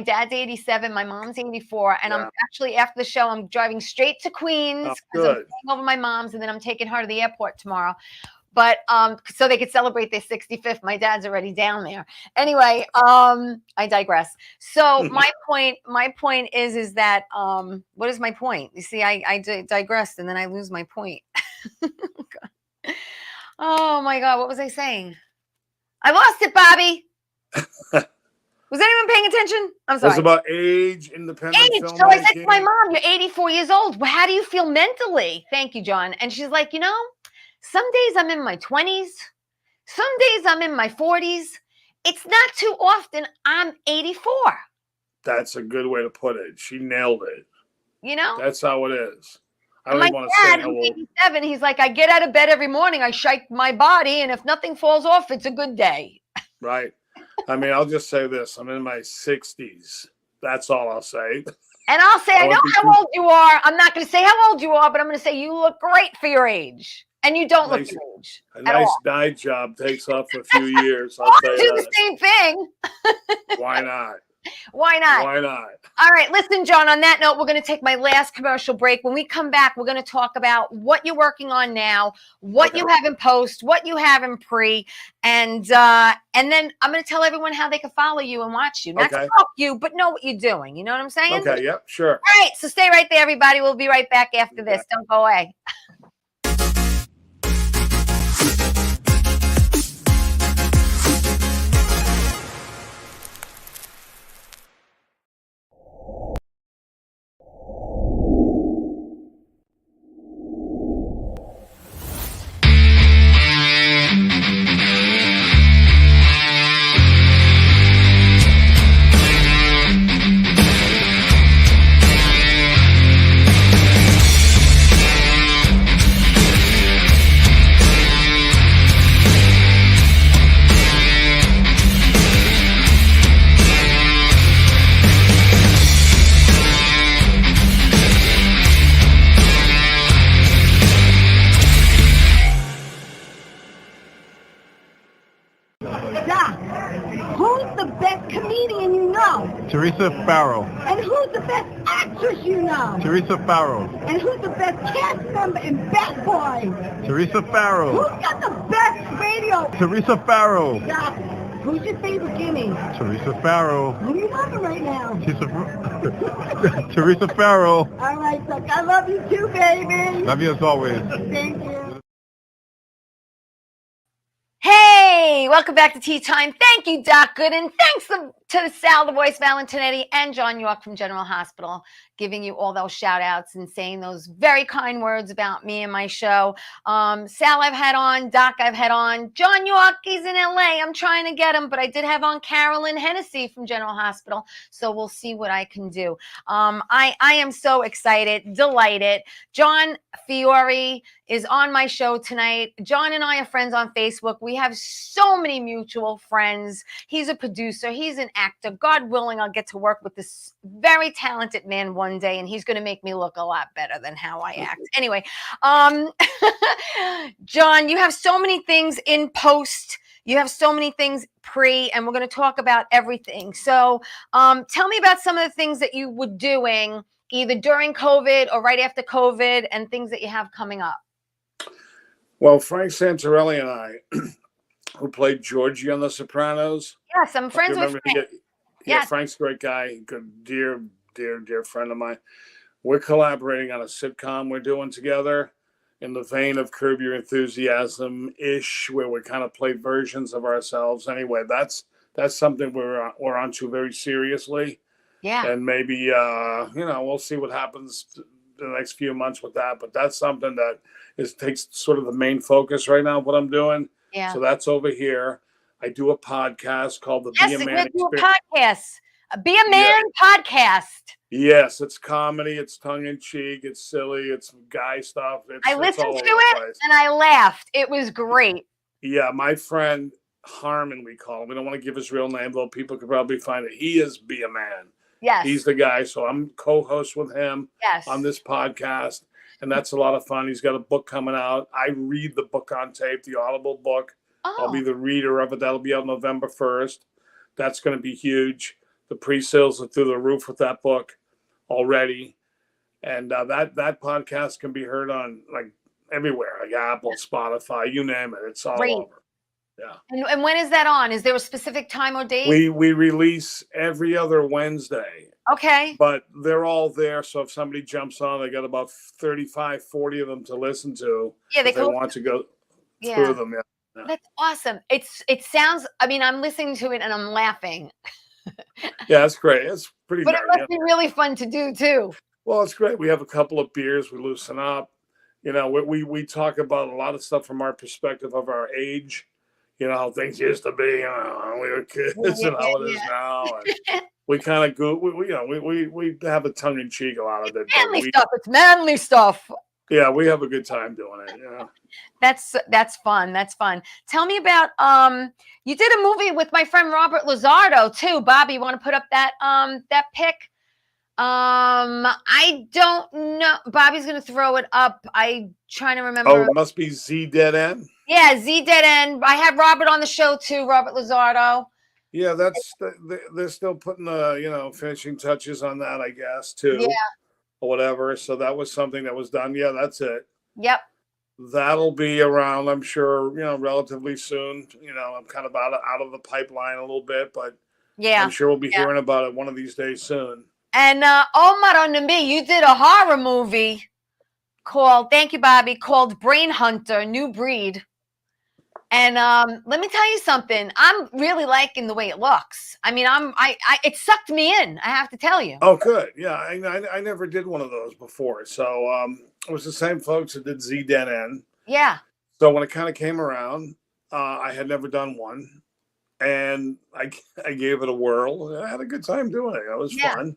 dad's 87, my mom's 84, and I'm actually, after the show, I'm driving straight to Queens because I'm staying over my mom's, and then I'm taking her to the airport tomorrow. But so they could celebrate their 65th. My dad's already down there. Anyway, I digress. So my point is that what is my point? You see, I digressed and then I lose my point. Oh my God, what was I saying? I lost it, Bobby. Was anyone paying attention? I'm sorry.
It was about age, independent filmmaking.
So I said to my mom, you're 84 years old. Well, how do you feel mentally? Thank you, John. And she's like, some days I'm in my 20s. Some days I'm in my 40s. It's not too often I'm 84.
That's a good way to put it. She nailed it. That's how it is. I don't even want to say how old.
87, he's like, I get out of bed every morning, I shake my body, and if nothing falls off, it's a good day.
Right. I mean, I'll just say this. I'm in my 60s. That's all I'll say.
And I'll say, I know how old you are. I'm not going to say how old you are, but I'm going to say you look great for your age. And you don't look your age.
A nice night job takes off for a few years. I'll
do the same thing.
Why not?
Why not?
Why not?
All right. Listen, John, on that note, we're going to take my last commercial break. When we come back, we're going to talk about what you're working on now, what you have in post, what you have in pre, and then I'm going to tell everyone how they can follow you and watch you. Not to help you, but know what you're doing. You know what I'm saying?
Okay. Yep. Sure.
All right. So stay right there, everybody. We'll be right back after this. Don't go away.
Teresa Farrow.
And who's the best actress you know?
Teresa Farrow.
And who's the best cast member in Bad Boys?
Teresa Farrow.
Who's got the best radio?
Teresa Farrow.
Stop. Who's your favorite Gimme?
Teresa Farrow.
Who are you loving right now?
Teresa Farrow.
All right, Duck. I love you too, baby.
Love you as always.
Thank you.
Hey, welcome back to Tea Time. Thank you, Doc Gooden. Thanks to Sal, the voice, Valentinetti, and John York from General Hospital, giving you all those shout outs and saying those very kind words about me and my show. Sal I've had on, Doc I've had on, John York, he's in LA. I'm trying to get him, but I did have on Carolyn Hennessy from General Hospital, so we'll see what I can do. I am so excited, delighted. John Fiore is on my show tonight. John and I are friends on Facebook. We have so many mutual friends. He's a producer. He's an actor. God willing, I'll get to work with this very talented man one day, and he's going to make me look a lot better than how I act. Anyway, John, you have so many things in post. You have so many things pre, and we're going to talk about everything. So tell me about some of the things that you were doing either during COVID or right after COVID, and things that you have coming up.
Well, Frank Santarelli and I, who played Georgie on The Sopranos.
Yes, I'm friends with Frank.
Yeah, Frank's a great guy. Good, dear friend of mine. We're collaborating on a sitcom we're doing together in the vein of Curb Your Enthusiasm-ish, where we kind of play versions of ourselves. Anyway, that's something we're onto very seriously.
Yeah.
And maybe, we'll see what happens the next few months with that. But that's something that takes sort of the main focus right now of what I'm doing.
Yeah.
So that's over here. I do a podcast called the
Yes,
Be a
we're
Man
do a
Experience.
podcast. A Be a Man podcast.
Yes, it's comedy, it's tongue in cheek, it's silly, it's guy stuff.
I
It's
listened
all
to
over the
it
place.
and I laughed. It was great.
Yeah, my friend Harmon, we call him. We don't want to give his real name, though people could probably find it. He is Be a Man.
Yes.
He's the guy. So I'm co-host with him
Yes.
on this podcast, and that's a lot of fun. He's got a book coming out. I read the book on tape, the Audible book. I'll be the reader of it. That'll be out November 1st. That's going to be huge. The pre-sales are through the roof with that book already, and that podcast can be heard on like everywhere, like Apple, Spotify, you name it. It's all over. Yeah.
And when is that on? Is there a specific time or date?
We release every other Wednesday.
Okay.
But they're all there. So if somebody jumps on, they got about 35, 40 of them to listen to.
Yeah,
they want to go through them. Yeah.
That's awesome. It sounds, I mean, I'm listening to it and I'm laughing.
Yeah, that's great. It's pretty
But it must be really fun to do too.
Well, it's great. We have a couple of beers, we loosen up. You know, we talk about a lot of stuff from our perspective of our age. You know, how things used to be, when we were kids and how it is now. And we kind of go, we have a tongue in cheek a lot of it.
Manly stuff. It's manly stuff.
Yeah, we have a good time doing it. Yeah.
That's fun. That's fun. Tell me about you did a movie with my friend Robert Lizardo too. Bobby, you want to put up that that pic? I don't know. Bobby's gonna throw it up. I trying to remember.
Oh, it must be Z Dead End.
Yeah, Z Dead End. I have Robert on the show too, Robert Lizardo.
Yeah, they're still putting the finishing touches on that, I guess, too.
Yeah.
Or whatever. So that was something that was done. Yeah, that's it.
Yep.
That'll be around, I'm sure, relatively soon. I'm kind of out of the pipeline a little bit, but
yeah,
I'm sure we'll be hearing about it one of these days soon.
And Omar on me, you did a horror movie called, thank you, Bobby, called Brain Hunter, New Breed. And let me tell you something. I'm really liking the way it looks. I mean, it sucked me in, I have to tell you.
Oh, good. Yeah, I never did one of those before. So it was the same folks that did Z Dead End.
Yeah.
So when it kind of came around, I had never done one. And I gave it a whirl. I had a good time doing it. It was fun.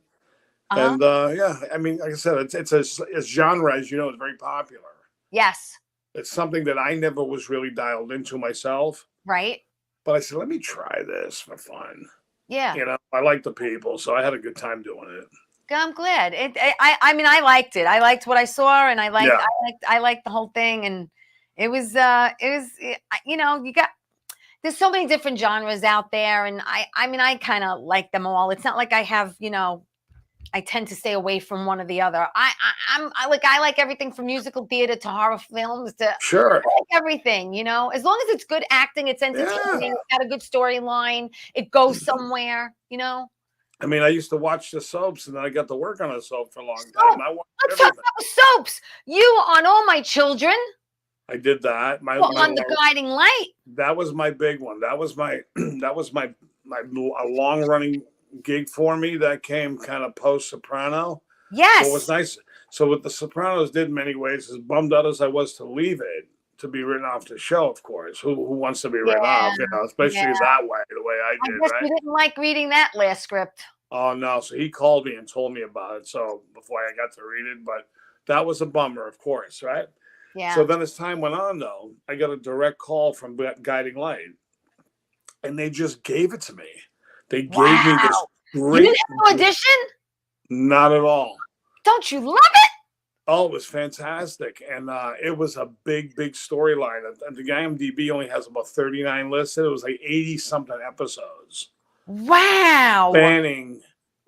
And I mean, like I said, it's a genre, as you know, it's very popular.
Yes.
It's something that I never was really dialed into myself.
Right.
But I said, let me try this for fun.
Yeah.
I like the people, so I had a good time doing it.
I'm glad. I mean, I liked it. I liked what I saw, and I liked the whole thing, and it was there's so many different genres out there, and I mean, I kind of like them all. It's not like I have, I tend to stay away from one or the other. I like everything from musical theater to horror films to
sure.
I like everything, as long as it's good acting, it's entertaining, it's got a good storyline, it goes somewhere,
I mean, I used to watch the soaps, and then I got to work on a soap for a long time. I watched
Let's talk about soaps. You on All My Children.
I did that.
On The Guiding Light.
That was my big one. That was my a long running gig for me that came kind of post Soprano.
Yes.
So it was nice. So what the Sopranos did in many ways, as bummed out as I was to leave it, to be written off the show, of course. Who wants to be written off, especially that way, the way I did,
guess you didn't like reading that last script.
Oh, no. So he called me and told me about it. So before I got to read it, but that was a bummer, of course, right?
Yeah.
So then as time went on, though, I got a direct call from Guiding Light, and they just gave it to me. They gave me this great...
You didn't have no audition?
Not at all.
Don't you love it?
Oh, it was fantastic. And it was a big, big storyline. And the IMDb only has about 39 listed. It was like 80-something episodes.
Wow.
Spanning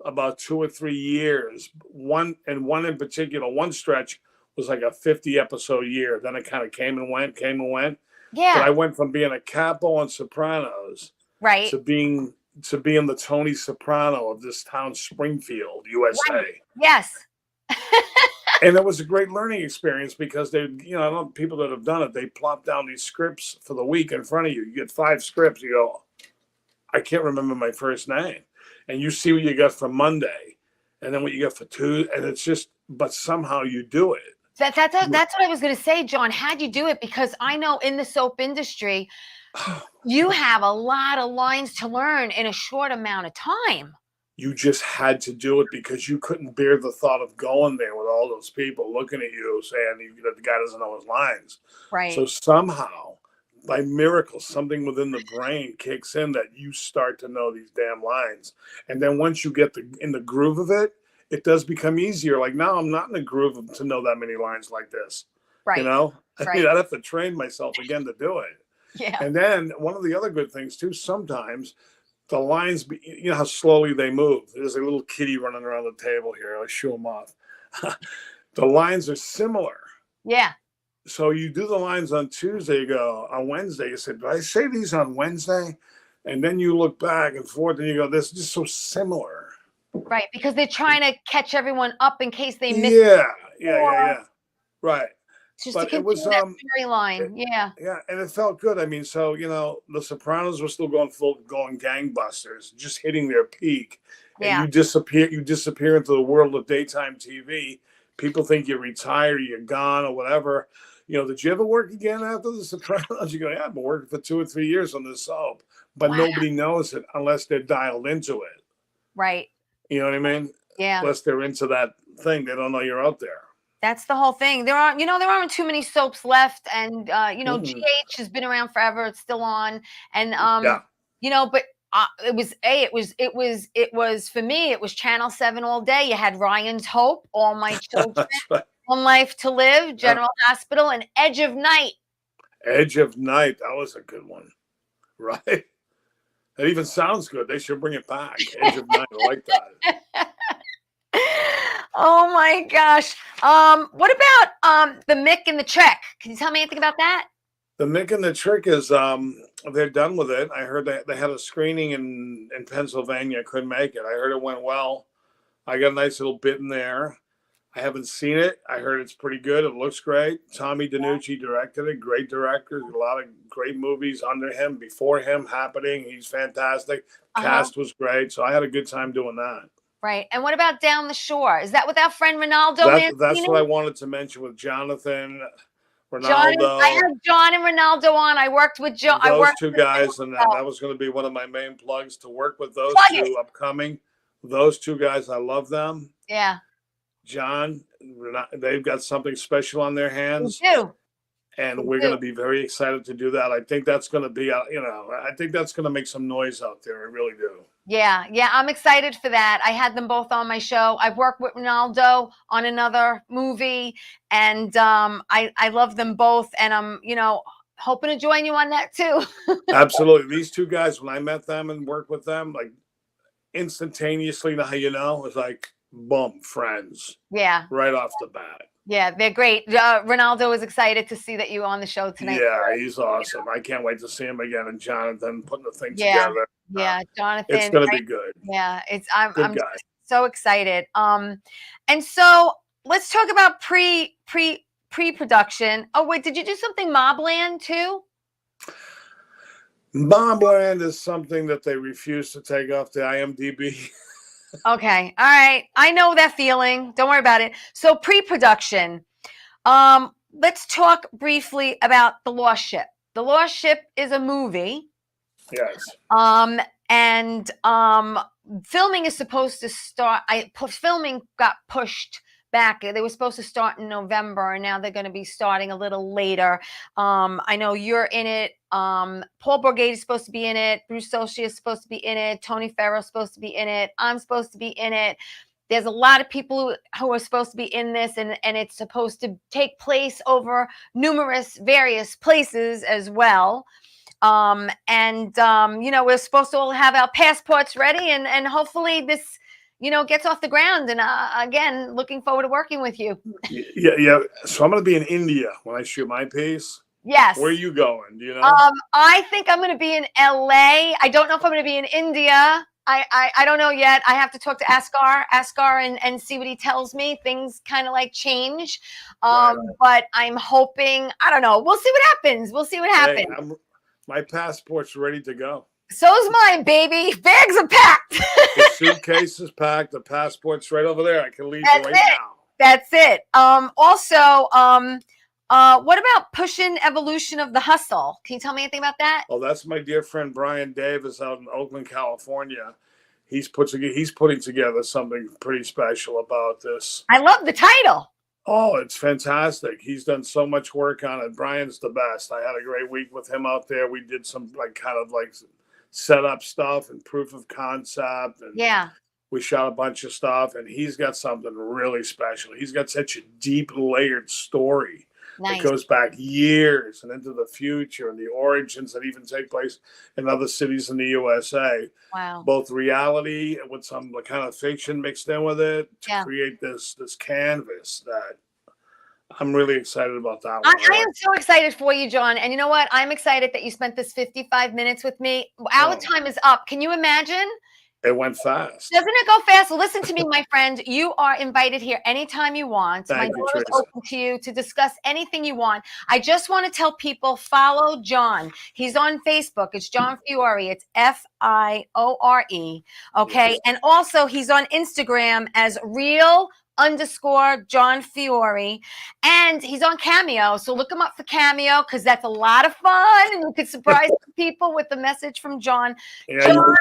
about 2 or 3 years. One in particular, one stretch was like a 50-episode year. Then it kind of came and went.
Yeah.
But I went from being a capo on Sopranos to being the Tony Soprano of this town, Springfield, USA.
Right. Yes.
And it was a great learning experience because I know people that have done it, they plop down these scripts for the week in front of you. You get 5 scripts. You go, I can't remember my first name. And you see what you got for Monday and then what you got for Tuesday. And it's just, but somehow you do it.
That's what I was going to say, John. How'd you do it? Because I know in the soap industry, you have a lot of lines to learn in a short amount of time.
You just had to do it because you couldn't bear the thought of going there with all those people looking at you saying that the guy doesn't know his lines.
Right.
So somehow, by miracle, something within the brain kicks in that you start to know these damn lines. And then once you get in the groove of it, it does become easier. Like now I'm not in the groove to know that many lines like this.
Right.
You know? I
Right.
mean, I'd have to train myself again to do it.
Yeah.
And then one of the other good things too, sometimes the lines, you know how slowly they move. There's a little kitty running around the table here. I'll show him off. The lines are similar.
Yeah.
So you do the lines on Tuesday, you go on Wednesday. You said, did I say these on Wednesday? And then you look back and forth and you go, this is just so similar.
Right. Because they're trying to catch everyone up in case they miss.
Yeah. Right.
Just
But
to
it was
that storyline. Yeah.
Yeah, and it felt good. I mean, so The Sopranos were still going gangbusters, just hitting their peak. And
Yeah.
you disappear into the world of daytime TV. People think you're retired, you're gone, or whatever. Did you ever work again after The Sopranos? You go, yeah, I've been working for 2 or 3 years on this soap, but nobody knows it unless they're dialed into it.
Right.
You know what I mean?
Yeah.
Unless they're into that thing, they don't know you're out there.
That's the whole thing. There aren't too many soaps left, and GH has been around forever. It's still on, and but it was for me. It was Channel 7 all day. You had Ryan's Hope, All My Children,
Right.
One Life to Live, General Hospital, and Edge of Night.
Edge of Night, that was a good one, right? That even sounds good. They should bring it back. Edge of Night, I like that.
Oh my gosh. What about the Mick and the Trick? Can you tell me anything about that?
The Mick and the Trick is they're done with it. I heard they had a screening in Pennsylvania. I couldn't make it. I heard it went well. I got a nice little bit in there. I haven't seen it. I heard it's pretty good. It looks great. Tommy DeNucci directed it. Great director. A lot of great movies under him, before him happening. He's fantastic. Cast was great. So I had a good time doing that.
Right. And what about Down the Shore? Is that with our friend Ronaldo?
That's what I wanted to mention with Jonathan, Ronaldo.
I had John and Ronaldo on. I worked with John.
Those two guys, and that was going to be one of my main plugs, to work with those two upcoming. Those two guys, I love them.
Yeah.
John, they've got something special on their hands.
They do.
And we're going to be very excited to do that. I think that's going to be, I think that's going to make some noise out there. I really do.
Yeah, I'm excited for that. I had them both on my show. I've worked with Ronaldo on another movie, and I love them both. And I'm, hoping to join you on that too.
Absolutely. These two guys, when I met them and worked with them, like instantaneously, it's like, boom, friends.
Yeah.
Right off the bat.
Yeah, they're great. Ronaldo is excited to see that you on the show tonight.
Yeah, he's awesome. I can't wait to see him again. And Jonathan putting the thing together.
Yeah, Jonathan.
It's going to be good.
Yeah, I'm so excited. And so let's talk about pre-production. Oh wait, did you do something Mobland too?
Mobland is something that they refuse to take off the IMDb.
Okay. All right. I know that feeling. Don't worry about it. So pre-production. Let's talk briefly about The Lost Ship. The Lost Ship is a movie.
Yes.
And filming is supposed to start. Filming got pushed back. They were supposed to start in November, and now they're going to be starting a little later. I know you're in it. Paul Bourget is supposed to be in it. Bruce Sochi is supposed to be in it. Tony Farrow is supposed to be in it. I'm supposed to be in it. There's a lot of people who are supposed to be in this, and it's supposed to take place over various places as well. We're supposed to all have our passports ready, and hopefully this gets off the ground. And again, looking forward to working with you.
Yeah. So I'm going to be in India when I shoot my piece.
Yes.
Where are you going? Do you know?
I think I'm going to be in LA. I don't know if I'm going to be in India. I don't know yet. I have to talk to Askar and see what he tells me. Things kind of like change. But I'm hoping, I don't know. We'll see what happens.
Hey, my passport's ready to go.
So's mine, baby. Bags are packed.
The suitcase is packed. The passport's right over there. I can leave right now.
That's it. What about pushing evolution of the hustle? Can you tell me anything about that?
Oh, that's my dear friend Brian Davis out in Oakland, California. He's putting together something pretty special about this.
I love the title.
Oh, it's fantastic. He's done so much work on it. Brian's the best. I had a great week with him out there. We did some kind of setup stuff and proof of concept. And
yeah.
We shot a bunch of stuff, and he's got something really special. He's got such a deep layered story.
Nice.
It goes back years and into the future, and the origins that even take place in other cities in the USA.
Wow.
Both reality with some kind of fiction mixed in with it to create this canvas that I'm really excited about that one.
I am so excited for you, John. And you know what? I'm excited that you spent this 55 minutes with me. Our time is up. Can you imagine?
It went fast.
Doesn't it go fast? Listen to me, my friend. You are invited here anytime you want.
Thank you,
door is
Teresa.
open to you to discuss anything you want. I just want to tell people, follow John. He's on Facebook. It's John Fiore. It's Fiore. Okay.
Yes.
And also he's on Instagram as real_John Fiore. And he's on Cameo. So look him up for Cameo because that's a lot of fun. And you could surprise people with the message from John.
Yeah,
John,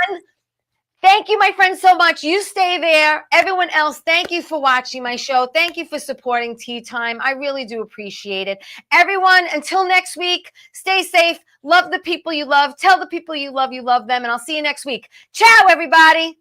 thank you, my friend, so much. You stay there. Everyone else, thank you for watching my show. Thank you for supporting Tea Time. I really do appreciate it. Everyone, until next week, stay safe. Love the people you love. Tell the people you love them. And I'll see you next week. Ciao, everybody.